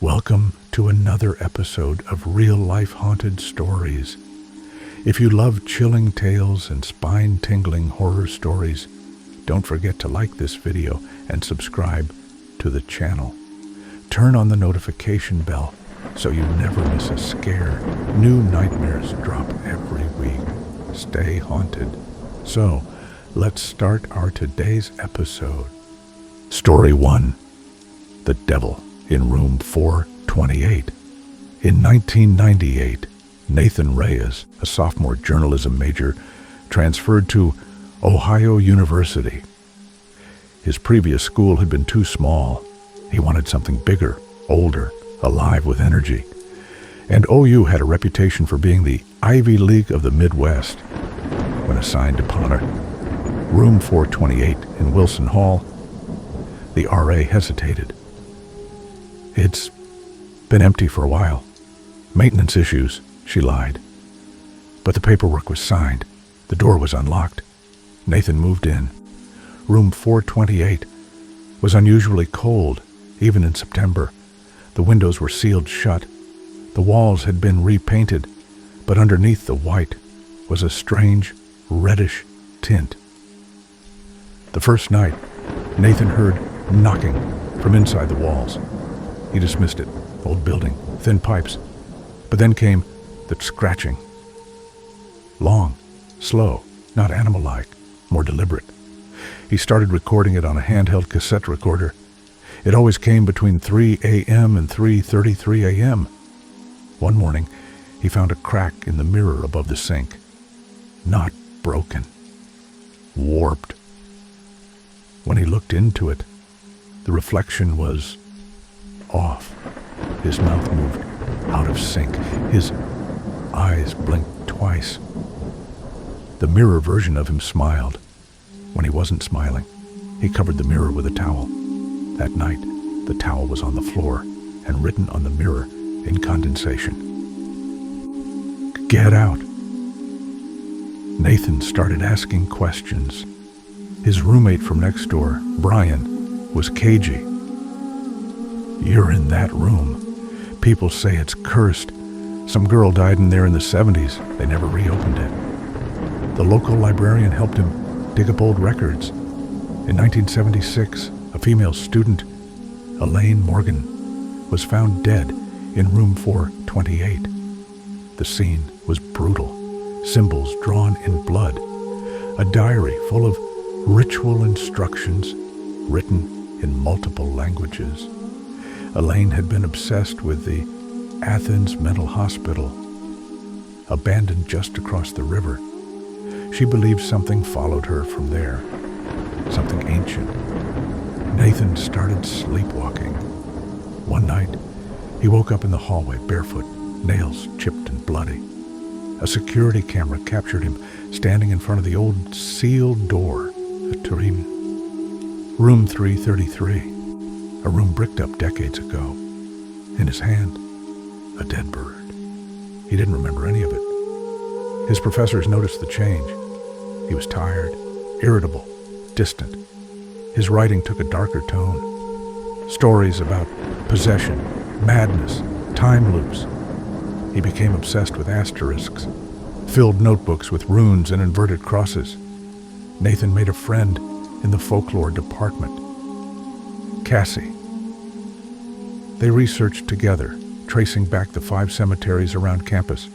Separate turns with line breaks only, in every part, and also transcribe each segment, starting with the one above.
Welcome to another episode of real-life haunted stories. If you love chilling tales and spine-tingling horror stories, don't forget to like this video and subscribe to the channel. Turn on the notification bell so you never miss a scare. New nightmares drop every week. Stay haunted. So, let's start our today's episode. Story 1. The Devil in Room 428. In 1998, Nathan Reyes, a sophomore journalism major, transferred to Ohio University. His previous school had been too small. He wanted something bigger, older, alive with energy. And OU had a reputation for being the Ivy League of the Midwest. When assigned upon Room 428 in Wilson Hall, the RA hesitated. It's been empty for a while. Maintenance issues, she lied. But the paperwork was signed. The door was unlocked. Nathan moved in. Room 428 was unusually cold, even in September. The windows were sealed shut. The walls had been repainted, but underneath the white was a strange, reddish tint. The first night, Nathan heard knocking from inside the walls. He dismissed it. Old building, thin pipes. But then came the scratching. Long, slow, not animal-like, more deliberate. He started recording it on a handheld cassette recorder. It always came between 3 a.m. and 3:33 a.m. One morning, he found a crack in the mirror above the sink. Not broken. Warped. When he looked into it, the reflection was off. His mouth moved out of sync. His eyes blinked twice. The mirror version of him smiled. When he wasn't smiling, he covered the mirror with a towel. That night, the towel was on the floor and written on the mirror in condensation. Get out. Nathan started asking questions. His roommate from next door, Brian, was cagey. You're in that room. People say it's cursed. Some girl died in there in the 70s. They never reopened it. The local librarian helped him dig up old records. In 1976, a female student, Elaine Morgan, was found dead in room 428. The scene was brutal. Symbols drawn in blood. A diary full of ritual instructions written in multiple languages. Elaine had been obsessed with the Athens Mental Hospital, abandoned just across the river. She believed something followed her from there, something ancient. Nathan started sleepwalking. One night, he woke up in the hallway barefoot, nails chipped and bloody. A security camera captured him standing in front of the old sealed door to Room 333. A room bricked up decades ago. In his hand, a dead bird. He didn't remember any of it. His professors noticed the change. He was tired, irritable, distant. His writing took a darker tone. Stories about possession, madness, time loops. He became obsessed with asterisks, filled notebooks with runes and inverted crosses. Nathan made a friend in the folklore department, Cassie. They researched together, tracing back the 5 cemeteries around campus.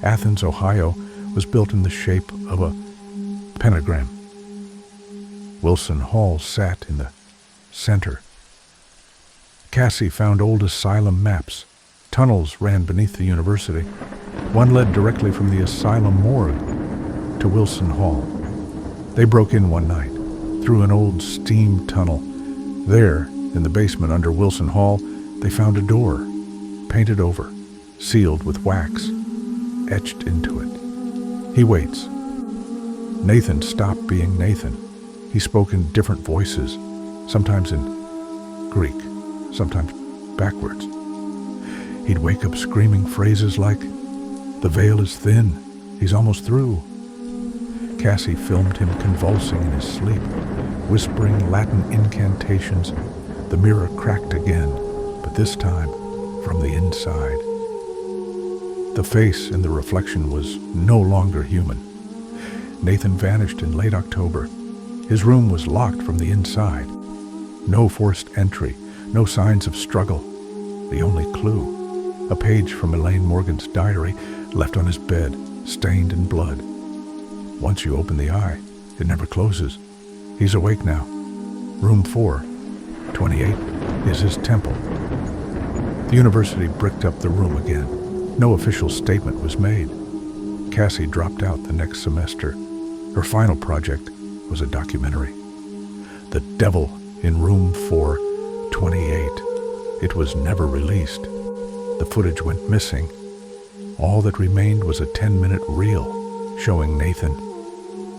Athens, Ohio, was built in the shape of a pentagram. Wilson Hall sat in the center. Cassie found old asylum maps. Tunnels ran beneath the university. One led directly from the asylum morgue to Wilson Hall. They broke in one night, through an old steam tunnel. There, in the basement under Wilson Hall, they found a door, painted over, sealed with wax, etched into it. He waits. Nathan stopped being Nathan. He spoke in different voices, sometimes in Greek, sometimes backwards. He'd wake up screaming phrases like, "The veil is thin, he's almost through." Cassie filmed him convulsing in his sleep, whispering Latin incantations. The mirror cracked again, but this time from the inside. The face in the reflection was no longer human. Nathan vanished in late October. His room was locked from the inside. No forced entry, no signs of struggle. The only clue, a page from Elaine Morgan's diary left on his bed, stained in blood. Once you open the eye, it never closes. He's awake now. Room 428 is his temple. The university bricked up the room again. No official statement was made. Cassie dropped out the next semester. Her final project was a documentary. The Devil in Room 428. It was never released. The footage went missing. All that remained was a 10-minute reel showing Nathan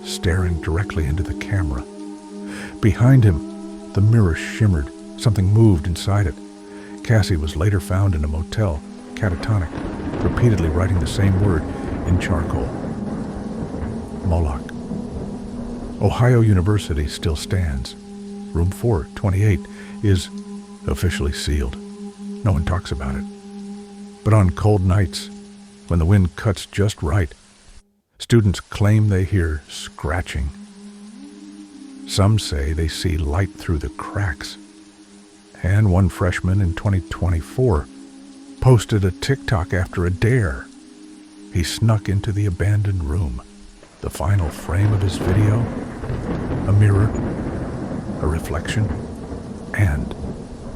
staring directly into the camera. Behind him, the mirror shimmered. Something moved inside it. Cassie was later found in a motel, catatonic, repeatedly writing the same word in charcoal. Moloch. Ohio University still stands. Room 428 is officially sealed. No one talks about it. But on cold nights, when the wind cuts just right, students claim they hear scratching. Some say they see light through the cracks. And one freshman in 2024 posted a TikTok after a dare. He snuck into the abandoned room. The final frame of his video, a mirror, a reflection, and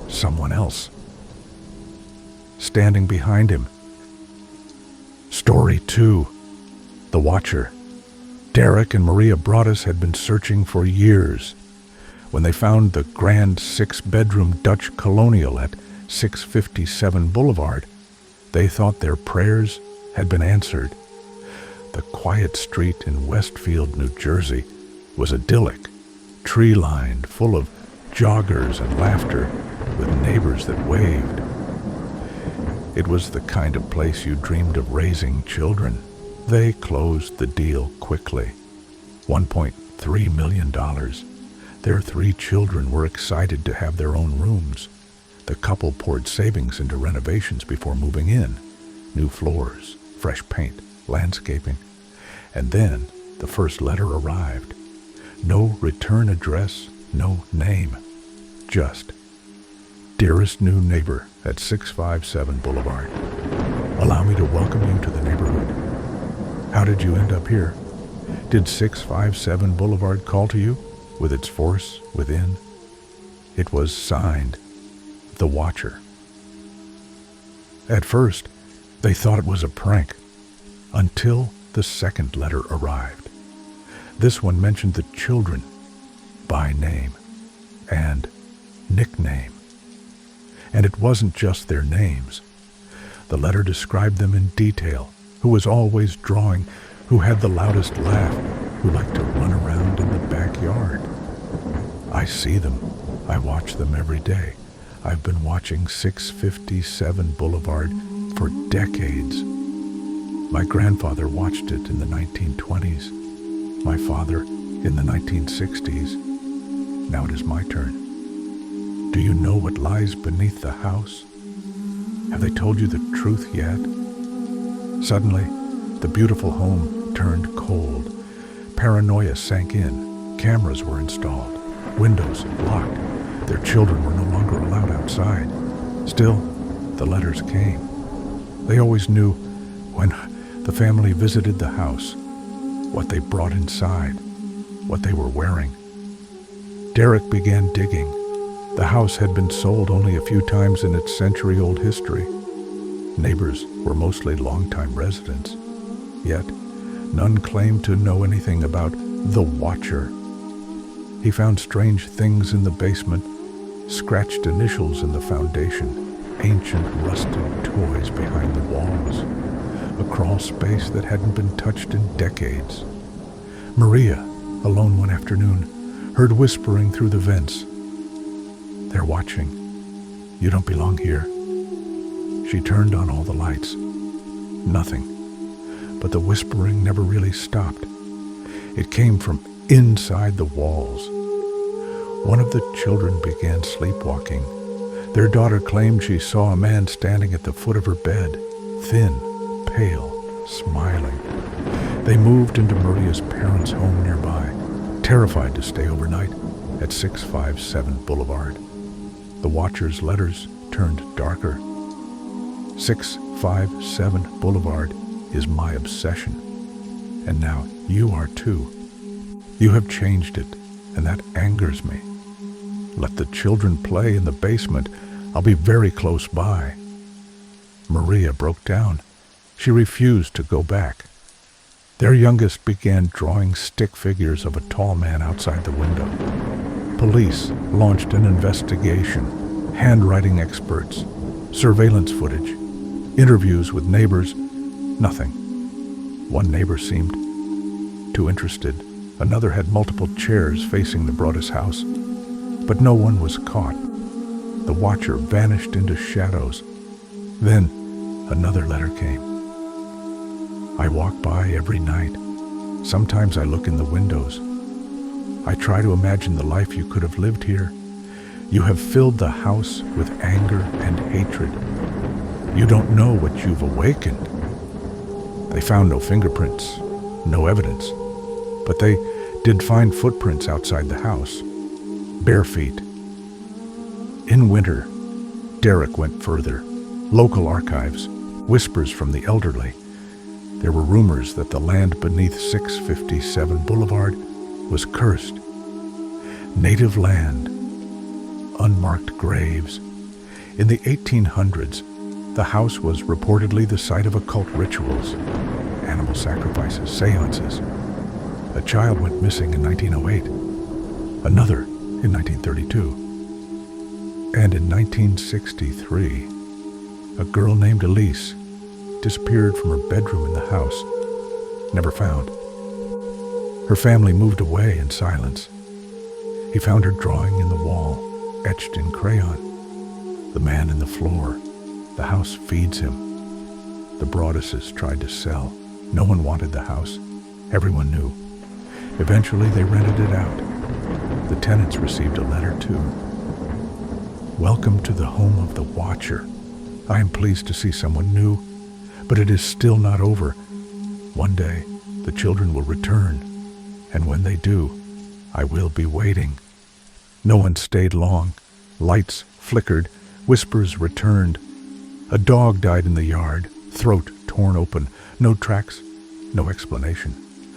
someone else standing behind him. Story 2, The Watcher. Derek and Maria Broaddus had been searching for years. When they found the grand 6-bedroom Dutch colonial at 657 Boulevard, they thought their prayers had been answered. The quiet street in Westfield, New Jersey, was idyllic, tree-lined, full of joggers and laughter, with neighbors that waved. It was the kind of place you dreamed of raising children. They closed the deal quickly. $1.3 million. Their 3 children were excited to have their own rooms. The couple poured savings into renovations before moving in. New floors, fresh paint, landscaping. And then the first letter arrived. No return address, no name. Just, dearest new neighbor at 657 Boulevard. Allow me to welcome you to the neighborhood. How did you end up here? Did 657 Boulevard call to you with its force within? It was signed, The Watcher. At first, they thought it was a prank, until the second letter arrived. This one mentioned the children by name and nickname. And it wasn't just their names. The letter described them in detail, who was always drawing, who had the loudest laugh, who liked to run around in the backyard. I see them. I watch them every day. I've been watching 657 Boulevard for decades. My grandfather watched it in the 1920s. My father in the 1960s. Now it is my turn. Do you know what lies beneath the house? Have they told you the truth yet? Suddenly, the beautiful home turned cold. Paranoia sank in. Cameras were installed. Windows locked. Their children were no longer allowed outside. Still, the letters came. They always knew when the family visited the house what they brought inside, what they were wearing. Derek began digging. The house had been sold only a few times in its century-old history. Neighbors were mostly longtime residents, yet none claimed to know anything about the Watcher. He found strange things in the basement, scratched initials in the foundation, ancient rusted toys behind the walls, a crawl space that hadn't been touched in decades. Maria, alone one afternoon, heard whispering through the vents. They're watching. You don't belong here. She turned on all the lights. Nothing. But the whispering never really stopped. It came from inside the walls. One of the children began sleepwalking. Their daughter claimed she saw a man standing at the foot of her bed, thin, pale, smiling. They moved into Maria's parents' home nearby, terrified to stay overnight at 657 Boulevard. The watcher's letters turned darker. 657 Boulevard is my obsession, and now you are too. You have changed it, and that angers me. Let the children play in the basement. I'll be very close by. Maria broke down. She refused to go back. Their youngest began drawing stick figures of a tall man outside the window. Police launched an investigation, handwriting experts, surveillance footage, interviews with neighbors, nothing. One neighbor seemed too interested. Another had multiple chairs facing the Broaddus house, but no one was caught. The watcher vanished into shadows. Then another letter came. I walk by every night. Sometimes I look in the windows. I try to imagine the life you could have lived here. You have filled the house with anger and hatred. You don't know what you've awakened. They found no fingerprints, no evidence, but they did find footprints outside the house, bare feet. In winter, Derek went further. Local archives, whispers from the elderly. There were rumors that the land beneath 657 Boulevard was cursed. Native land, unmarked graves. In the 1800s, the house was reportedly the site of occult rituals, animal sacrifices, seances. A child went missing in 1908, another in 1932. And in 1963, a girl named Elise disappeared from her bedroom in the house, never found. Her family moved away in silence. He found her drawing in the wall, etched in crayon. The man in the floor. The house feeds him. The Broadduses tried to sell. No one wanted the house. Everyone knew. Eventually, they rented it out. The tenants received a letter, too. Welcome to the home of the Watcher. I am pleased to see someone new, but it is still not over. One day, the children will return, and when they do, I will be waiting. No one stayed long. Lights flickered. Whispers returned. A dog died in the yard, throat torn open. No tracks, no explanation.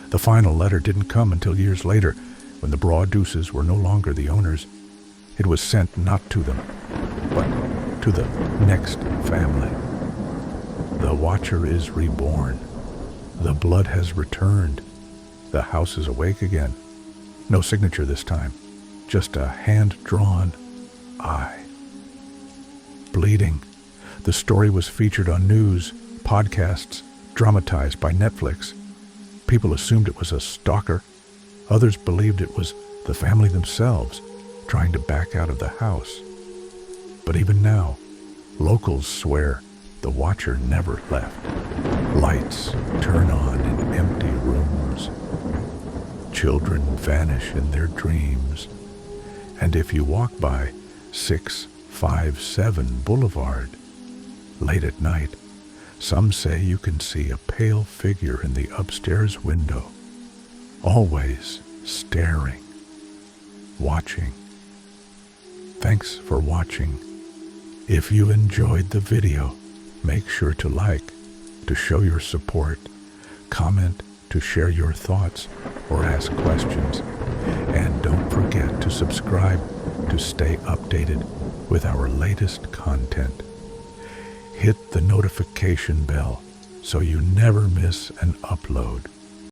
The final letter didn't come until years later, when the Broadduses were no longer the owners. It was sent not to them, but to the next family. The Watcher is reborn. The blood has returned. The house is awake again. No signature this time, just a hand-drawn eye. Bleeding. The story was featured on news, podcasts, dramatized by Netflix. People assumed it was a stalker. Others believed it was the family themselves trying to back out of the house. But even now, locals swear the Watcher never left. Lights turn on in empty rooms. Children vanish in their dreams. And if you walk by 657 Boulevard, late at night, some say you can see a pale figure in the upstairs window, always staring, watching. Thanks for watching. If you enjoyed the video, make sure to like, to show your support, comment to share your thoughts or ask questions, and don't forget to subscribe to stay updated with our latest content. Hit the notification bell so you never miss an upload.